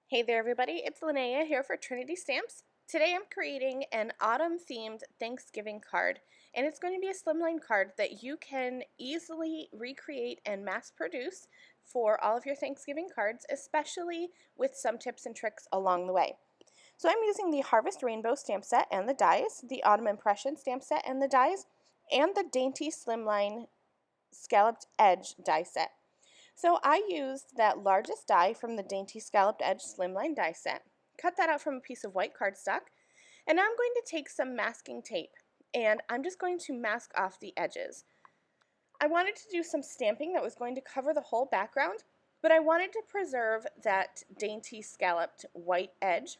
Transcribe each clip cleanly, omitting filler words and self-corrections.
Hey there everybody, it's Lynnea here for Trinity Stamps. Today I'm creating an autumn themed Thanksgiving card, and it's going to be a slimline card that you can easily recreate and mass produce for all of your Thanksgiving cards, especially with some tips and tricks along the way. So I'm using the Harvest Rainbow stamp set and the dies, the Autumn Impression stamp set and the dies, and the Dainty Slimline Scalloped Edge die set. So I used that largest die from the Dainty Scalloped Edge Slimline die set, cut that out from a piece of white cardstock, and now I'm going to take some masking tape and I'm just going to mask off the edges. I wanted to do some stamping that was going to cover the whole background, but I wanted to preserve that dainty scalloped white edge.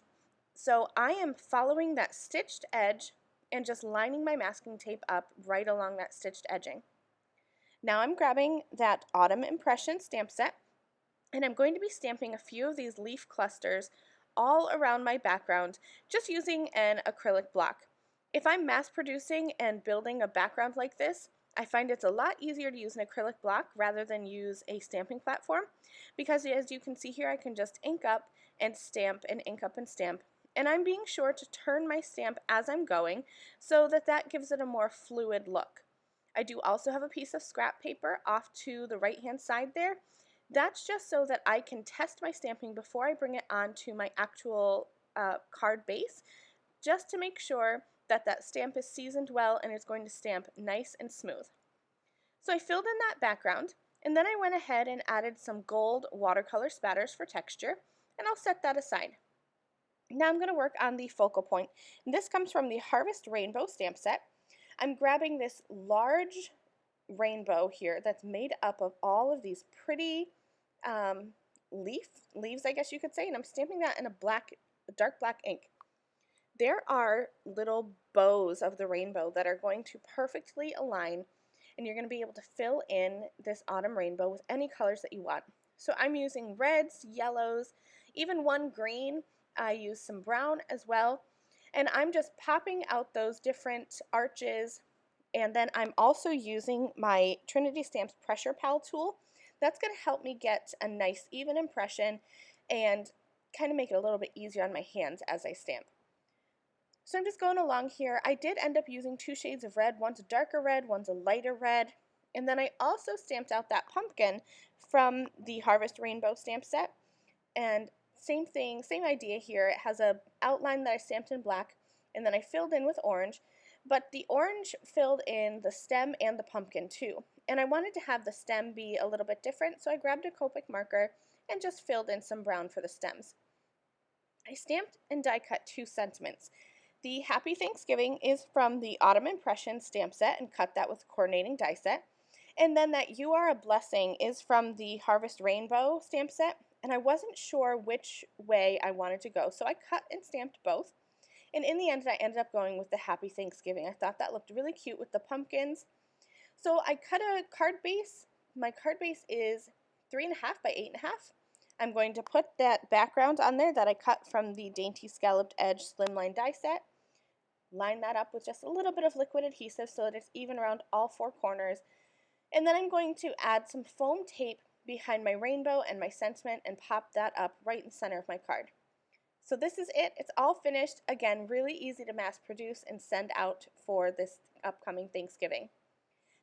So I am following that stitched edge and just lining my masking tape up right along that stitched edging. Now I'm grabbing that Autumn Impression stamp set, and I'm going to be stamping a few of these leaf clusters all around my background, just using an acrylic block. If I'm mass producing and building a background like this, I find it's a lot easier to use an acrylic block rather than use a stamping platform, because as you can see here, I can just ink up and stamp and ink up and stamp. And I'm being sure to turn my stamp as I'm going so that that gives it a more fluid look. I do also have a piece of scrap paper off to the right hand side there. That's just so that I can test my stamping before I bring it onto my actual card base, just to make sure that that stamp is seasoned well and is going to stamp nice and smooth. So I filled in that background, and then I went ahead and added some gold watercolor spatters for texture, and I'll set that aside. Now I'm going to work on the focal point, and this comes from the Harvest Rainbow stamp set. I'm grabbing this large rainbow here that's made up of all of these pretty leaves, I guess you could say, and I'm stamping that in a dark black ink. There are little bows of the rainbow that are going to perfectly align, and you're going to be able to fill in this autumn rainbow with any colors that you want. So I'm using reds, yellows, even one green. I use some brown as well. And I'm just popping out those different arches, and then I'm also using my Trinity Stamps Pressure Pal tool. That's going to help me get a nice even impression and kind of make it a little bit easier on my hands as I stamp. So I'm just going along here. I did end up using two shades of red. One's a darker red, one's a lighter red. And then I also stamped out that pumpkin from the Harvest Rainbow stamp set. And same thing, same idea here. It has an outline that I stamped in black, and then I filled in with orange, but the orange filled in the stem and the pumpkin too. And I wanted to have the stem be a little bit different, so I grabbed a Copic marker and just filled in some brown for the stems. I stamped and die cut two sentiments. The Happy Thanksgiving is from the Autumn Impression stamp set, and cut that with a coordinating die set. And then that You Are a Blessing is from the Harvest Rainbow stamp set, and I wasn't sure which way I wanted to go, so I cut and stamped both. And in the end, I ended up going with the Happy Thanksgiving. I thought that looked really cute with the pumpkins. So I cut a card base. My card base is 3.5 by 8.5. I'm going to put that background on there that I cut from the Dainty Scalloped Edge Slimline die set. Line that up with just a little bit of liquid adhesive so that it's even around all four corners. And then I'm going to add some foam tape behind my rainbow and my sentiment and pop that up right in the center of my card. So this is it. It's all finished. Again, really easy to mass produce and send out for this upcoming Thanksgiving.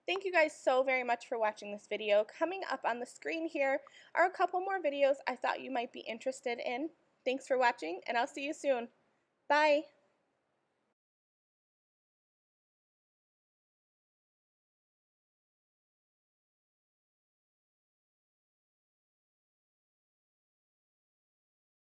Thank you guys so very much for watching this video. Coming up on the screen here are a couple more videos I thought you might be interested in. Thanks for watching, and I'll see you soon. Bye!